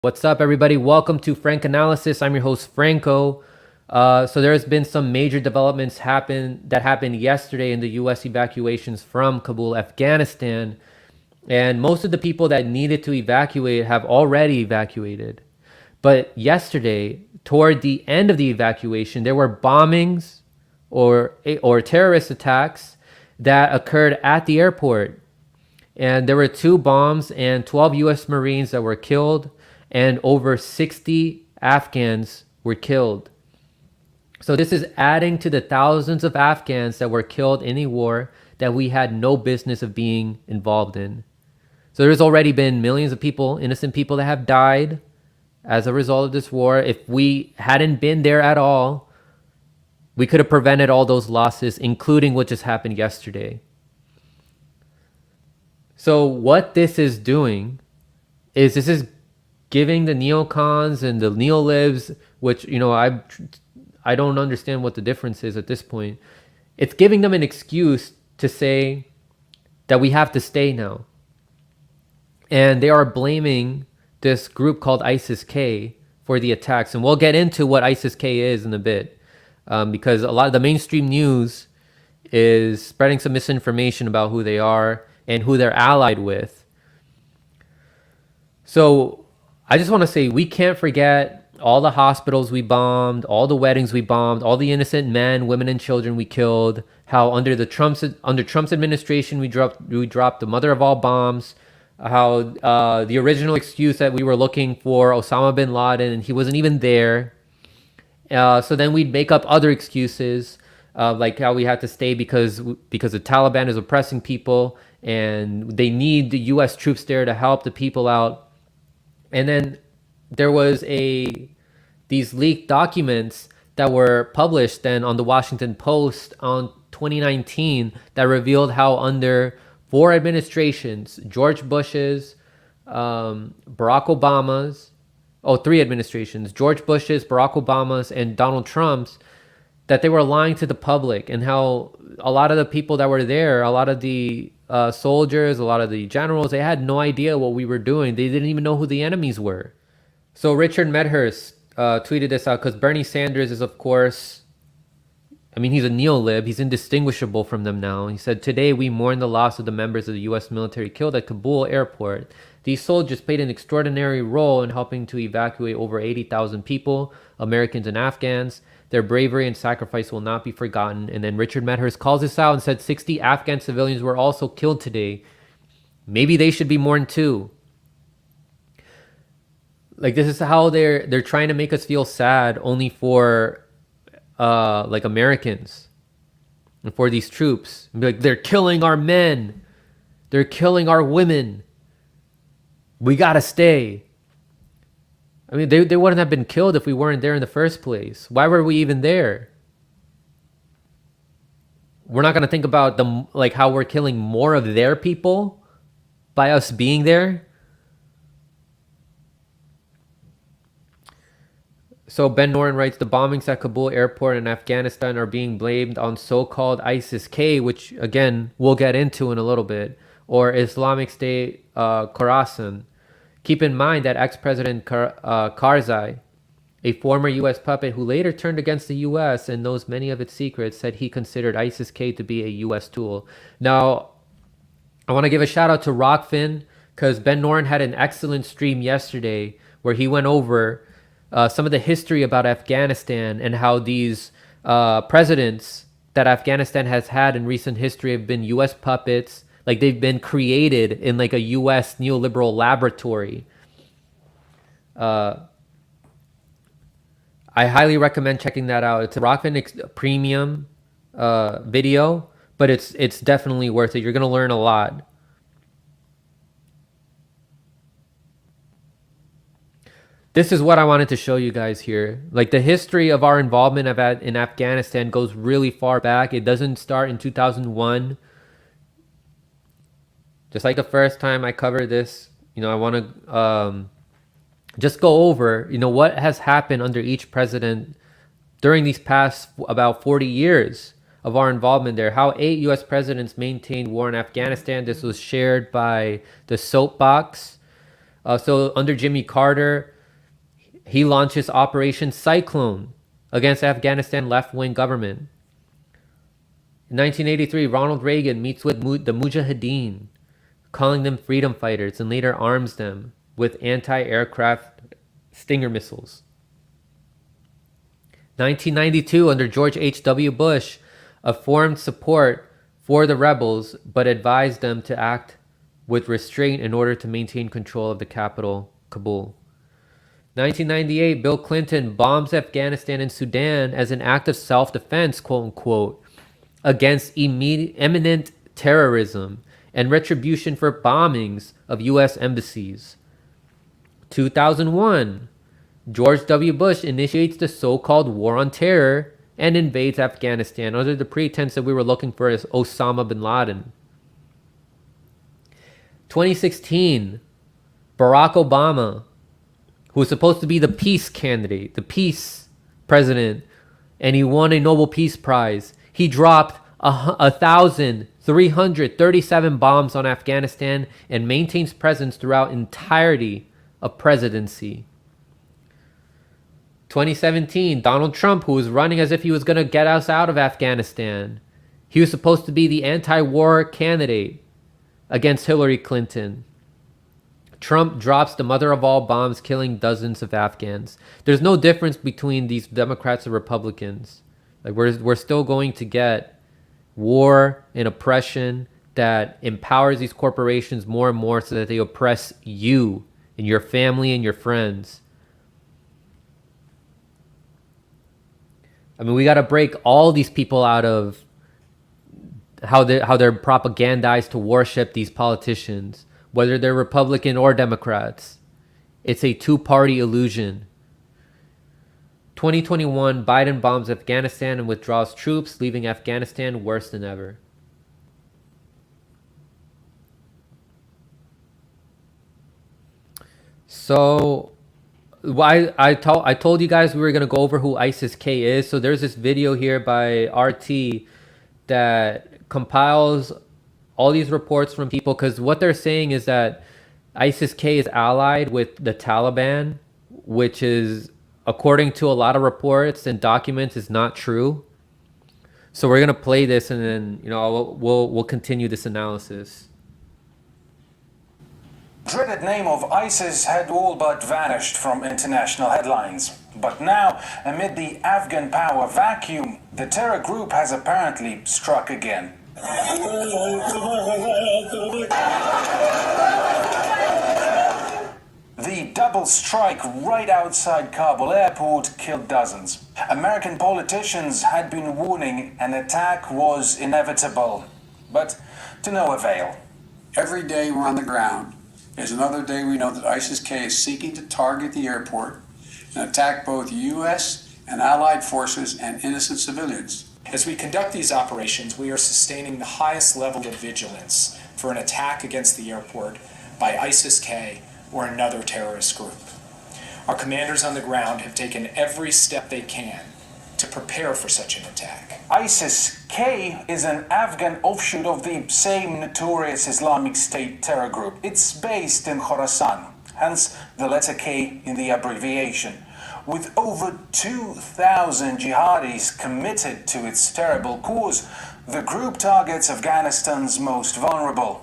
What's up, everybody? Welcome to Frank Analysis. I'm your host, Franco. So there has been some major developments that happened yesterday in the U.S. evacuations from Kabul, Afghanistan, and most of the people that needed to evacuate have already evacuated. But yesterday, toward the end of the evacuation, there were bombings or terrorist attacks that occurred at the airport, and there were 2 bombs and 12 U.S. Marines that were killed, and over 60 Afghans were killed. So this is adding to the thousands of Afghans that were killed in a war that we had no business of being involved in. So there's already been millions of people, innocent people, that have died as a result of this war. If we hadn't been there at all, we could have prevented all those losses, including what just happened yesterday. So what this is doing is this is giving the neocons and the neolibs, which, I don't understand what the difference is at this point. It's giving them an excuse to say that we have to stay now. And they are blaming this group called ISIS-K for the attacks. And we'll get into what ISIS-K is in a bit, because a lot of the mainstream news is spreading some misinformation about who they are and who they're allied with. So I just want to say we can't forget all the hospitals we bombed, all the weddings we bombed, all the innocent men, women, and children we killed. How under Trump's administration we dropped the mother of all bombs. How the original excuse that we were looking for Osama bin Laden, and he wasn't even there. So then we'd make up other excuses, like how we had to stay because the Taliban is oppressing people and they need the U.S. troops there to help the people out. And then there was these leaked documents that were published then on the Washington Post on 2019 that revealed how under 4 administrations, George Bush's, Barack Obama's, 3 administrations, George Bush's, Barack Obama's, and Donald Trump's, that they were lying to the public, and how a lot of the people that were there, a lot of the soldiers, a lot of the generals, they had no idea what we were doing. They didn't even know who the enemies were. So Richard Medhurst tweeted this out because Bernie Sanders is, of course, he's a neolib. He's indistinguishable from them now. He said, "Today we mourn the loss of the members of the U.S. military killed at Kabul airport. These soldiers played an extraordinary role in helping to evacuate over 80,000 people, Americans and Afghans. Their bravery and sacrifice will not be forgotten." And then Richard Medhurst calls this out and said 60 Afghan civilians were also killed today. Maybe they should be mourned too. Like, this is how they're trying to make us feel sad only for like Americans and for these troops. And be like, they're killing our men. They're killing our women. We gotta stay. They wouldn't have been killed if we weren't there in the first place. Why were we even there? We're not going to think about how we're killing more of their people by us being there. So Ben Noren writes, the bombings at Kabul airport in Afghanistan are being blamed on so-called ISIS-K, which again, we'll get into in a little bit, or Islamic State Khorasan. Keep in mind that ex-President Karzai, a former U.S. puppet who later turned against the U.S. and knows many of its secrets, said he considered ISIS-K to be a U.S. tool. Now, I want to give a shout out to Rockfin, because Ben Noren had an excellent stream yesterday where he went over some of the history about Afghanistan and how these presidents that Afghanistan has had in recent history have been U.S. puppets. Like, they've been created in like a U.S. neoliberal laboratory. I highly recommend checking that out. It's a Rockfin premium video, but it's definitely worth it. You're going to learn a lot. This is what I wanted to show you guys here. Like, the history of our involvement in Afghanistan goes really far back. It doesn't start in 2001. Just like the first time I covered this, I want to just go over, what has happened under each president during these past about 40 years of our involvement there. How 8 U.S. presidents maintained war in Afghanistan. This was shared by the Soapbox. So under Jimmy Carter, He launches Operation Cyclone against Afghanistan left-wing government. In 1983, Ronald Reagan meets with the Mujahideen, calling them freedom fighters, and later arms them with anti-aircraft Stinger missiles. 1992, under George H.W. Bush, affirmed support for the rebels, but advised them to act with restraint in order to maintain control of the capital, Kabul. 1998, Bill Clinton bombs Afghanistan and Sudan as an act of self-defense, quote unquote, against imminent terrorism and retribution for bombings of U.S. embassies. 2001, George W. Bush initiates the so-called War on Terror and invades Afghanistan under the pretense that we were looking for Osama bin Laden. 2016, Barack Obama, who was supposed to be the peace candidate, the peace president, and he won a Nobel Peace Prize. He dropped 1,337 bombs on Afghanistan and maintains presence throughout entirety of presidency. 2017, Donald Trump, who was running as if he was going to get us out of Afghanistan. He was supposed to be the anti-war candidate against Hillary Clinton. Trump drops the mother of all bombs, killing dozens of Afghans. There's no difference between these Democrats and Republicans. Like we're still going to get war and oppression that empowers these corporations more and more so that they oppress you and your family and your friends. I mean, we got to break all these people out of how they're propagandized to worship these politicians, whether they're Republican or Democrats. It's a two-party illusion. 2021, Biden bombs Afghanistan and withdraws troops, leaving Afghanistan worse than ever. So, I told you guys we were going to go over who ISIS-K is. So there's this video here by RT that compiles all these reports from people, because what they're saying is that ISIS-K is allied with the Taliban, which is, according to a lot of reports and documents, is not true. So we're gonna play this, and then we'll continue this analysis. Dreaded name of ISIS had all but vanished from international headlines. But now, amid the Afghan power vacuum, the terror group has apparently struck again. The double strike right outside Kabul airport killed dozens. American politicians had been warning an attack was inevitable, but to no avail. Every day we're on the ground is another day we know that ISIS-K is seeking to target the airport and attack both U.S. and allied forces and innocent civilians. As we conduct these operations, we are sustaining the highest level of vigilance for an attack against the airport by ISIS-K or another terrorist group. Our commanders on the ground have taken every step they can to prepare for such an attack. ISIS-K is an Afghan offshoot of the same notorious Islamic State terror group. It's based in Khorasan, hence the letter K in the abbreviation. With over 2,000 jihadis committed to its terrible cause, the group targets Afghanistan's most vulnerable.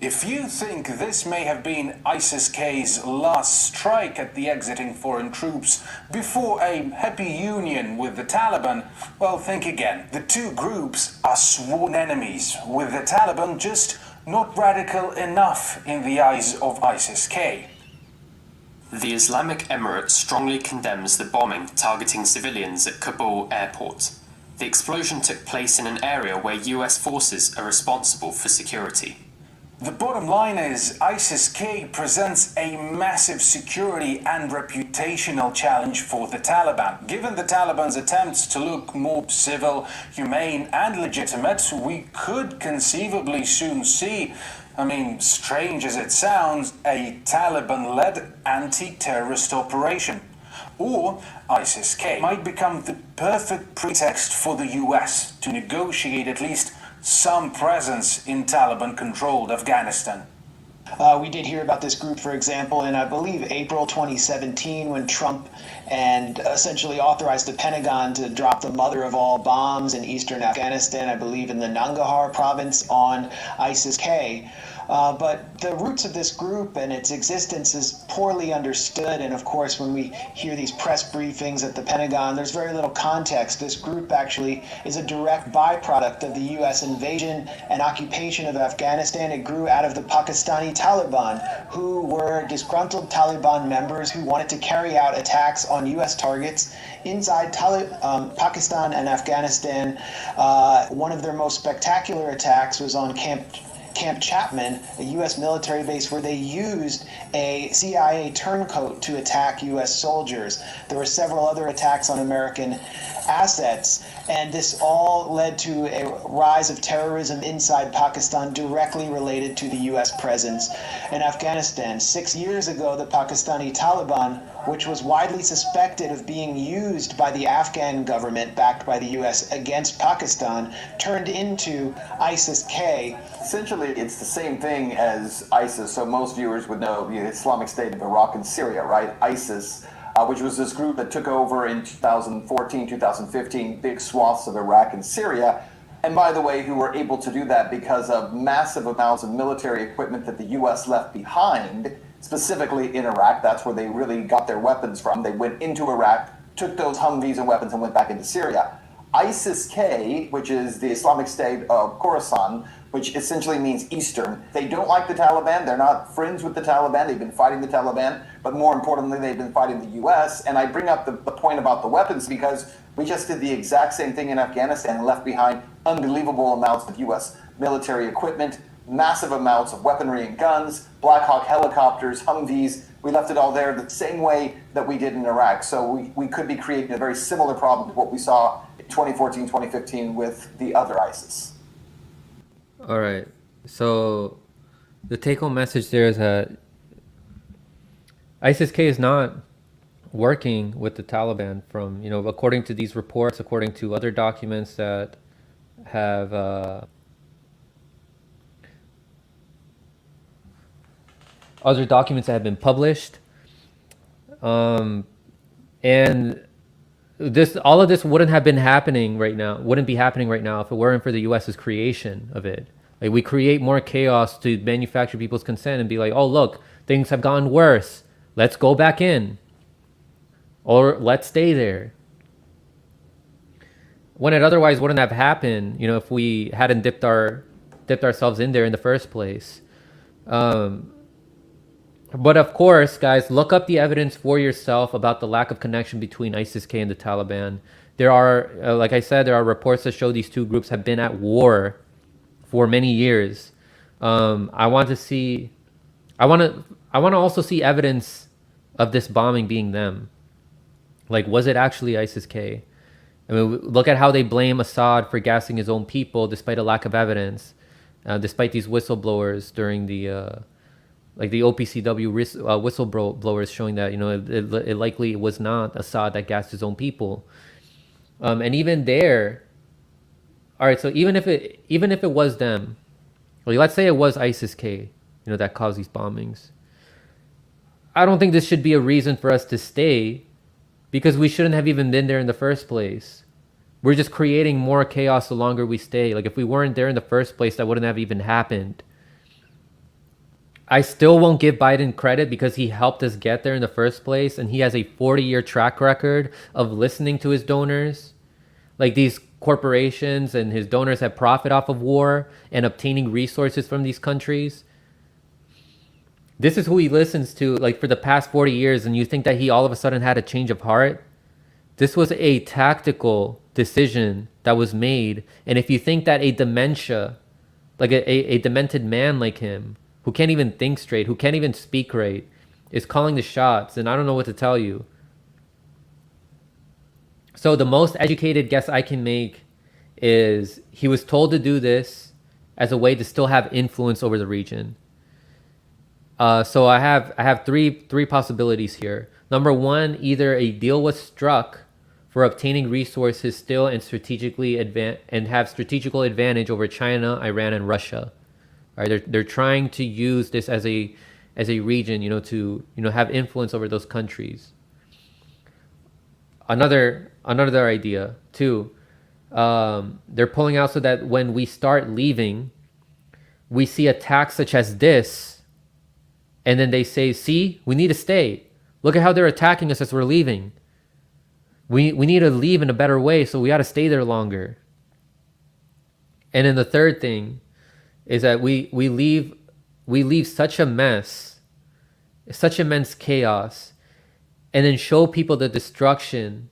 If you think this may have been ISIS-K's last strike at the exiting foreign troops before a happy union with the Taliban, well, think again. The two groups are sworn enemies, with the Taliban just not radical enough in the eyes of ISIS-K. The Islamic Emirate strongly condemns the bombing targeting civilians at Kabul airport. The explosion took place in an area where US forces are responsible for security. The bottom line is ISIS-K presents a massive security and reputational challenge for the Taliban. Given the Taliban's attempts to look more civil, humane and legitimate, we could conceivably soon see, strange as it sounds, a Taliban-led anti-terrorist operation. Or ISIS-K might become the perfect pretext for the US to negotiate at least some presence in Taliban-controlled Afghanistan. We did hear about this group, for example, in, I believe, April 2017, when Trump and essentially authorized the Pentagon to drop the mother of all bombs in eastern Afghanistan, I believe in the Nangarhar province, on ISIS-K. But the roots of this group and its existence is poorly understood. And of course, when we hear these press briefings at the Pentagon, there's very little context. This group actually is a direct byproduct of the U.S. invasion and occupation of Afghanistan. It grew out of the Pakistani Taliban, who were disgruntled Taliban members who wanted to carry out attacks on U.S. targets inside Pakistan and Afghanistan. One of their most spectacular attacks was on Camp Chapman, a U.S. military base where they used a CIA turncoat to attack U.S. soldiers. There were several other attacks on American assets, and this all led to a rise of terrorism inside Pakistan directly related to the U.S. presence in Afghanistan. 6 years ago, the Pakistani Taliban, which was widely suspected of being used by the Afghan government, backed by the U.S. against Pakistan, turned into ISIS-K. Essentially, it's the same thing as ISIS, so most viewers would know the Islamic State of Iraq and Syria, right? ISIS, which was this group that took over in 2014, 2015, big swaths of Iraq and Syria. And by the way, who were able to do that because of massive amounts of military equipment that the U.S. left behind, specifically in Iraq. That's where they really got their weapons from. They went into Iraq, took those Humvees and weapons, and went back into Syria. ISIS-K, which is the Islamic State of Khorasan, which essentially means Eastern. They don't like the Taliban. They're not friends with the Taliban. They've been fighting the Taliban, but more importantly, they've been fighting the U.S. And I bring up the point about the weapons because we just did the exact same thing in Afghanistan and left behind unbelievable amounts of U.S. military equipment, massive amounts of weaponry and guns, Black Hawk helicopters, Humvees. We left it all there the same way that we did in Iraq. So we could be creating a very similar problem to what we saw in 2014, 2015 with the other ISIS. All right. So the take-home message there is that ISIS-K is not working with the Taliban from, according to these reports, according to other documents that have other documents that have been published. And all of this wouldn't be happening right now if it weren't for the US's creation of it. Like, we create more chaos to manufacture people's consent and be like, oh, look, things have gotten worse. Let's go back in. Or let's stay there. When it otherwise wouldn't have happened, if we hadn't dipped ourselves in there in the first place. But of course, guys, look up the evidence for yourself about the lack of connection between ISIS-K and the Taliban. There are, like I said, there are reports that show these two groups have been at war for many years. I want to also see evidence of this bombing being them. Like, was it actually ISIS-K? I mean, look at how they blame Assad for gassing his own people despite a lack of evidence, despite these whistleblowers during the OPCW whistleblowers showing that it likely was not Assad that gassed his own people, and even there, all right. So even if it was them, like, let's say it was ISIS-K, that caused these bombings. I don't think this should be a reason for us to stay, because we shouldn't have even been there in the first place. We're just creating more chaos the longer we stay. Like, if we weren't there in the first place, that wouldn't have even happened. I still won't give Biden credit because he helped us get there in the first place, and he has a 40-year track record of listening to his donors. Like, these corporations and his donors have profit off of war and obtaining resources from these countries. This is who he listens to, like, for the past 40 years, and you think that he all of a sudden had a change of heart? This was a tactical decision that was made, and if you think that a dementia like a demented man like him, who can't even think straight, who can't even speak right, is calling the shots, and I don't know what to tell you. So the most educated guess I can make is he was told to do this as a way to still have influence over the region. So I have three possibilities here. Number one, either a deal was struck for obtaining resources still and have strategical advantage over China, Iran, and Russia. Right? They're trying to use this as a region, to have influence over those countries. Another idea too. They're pulling out so that when we start leaving, we see attacks such as this, and then they say, "See, we need to stay. Look at how they're attacking us as we're leaving. We need to leave in a better way, so we got to stay there longer." And then the third thing is that we leave such a mess, such immense chaos, and then show people the destruction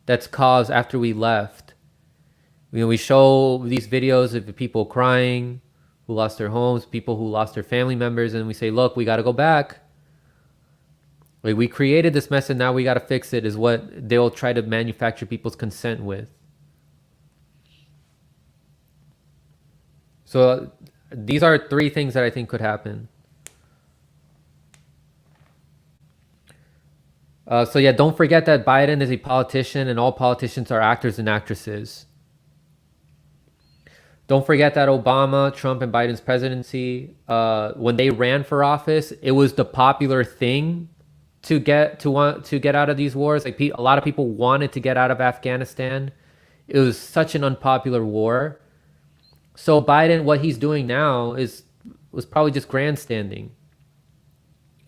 that's caused after we left. We show these videos of the people crying, who lost their homes, people who lost their family members, and we say, "Look, we got to go back. Like, we created this mess and now we got to fix it," is what they'll try to manufacture people's consent with. So these are three things that I think could happen. So yeah, don't forget that Biden is a politician and all politicians are actors and actresses. Don't forget that Obama, Trump, and Biden's presidency, when they ran for office, it was the popular thing to want to get out of these wars. Like, a lot of people wanted to get out of Afghanistan. It was such an unpopular war. So Biden, what he's doing now was probably just grandstanding.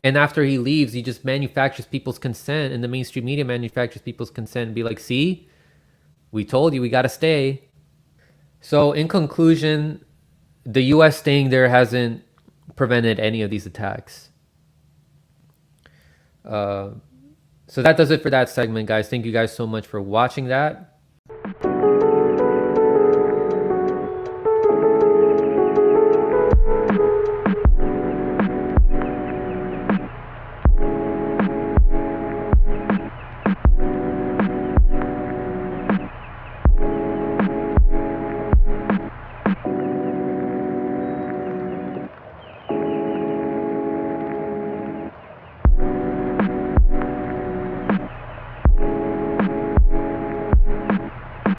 And after he leaves, he just manufactures people's consent, and the mainstream media manufactures people's consent and be like, "See, we told you, we got to stay." So in conclusion, the US staying there hasn't prevented any of these attacks. So that does it for that segment, guys. Thank you guys so much for watching that.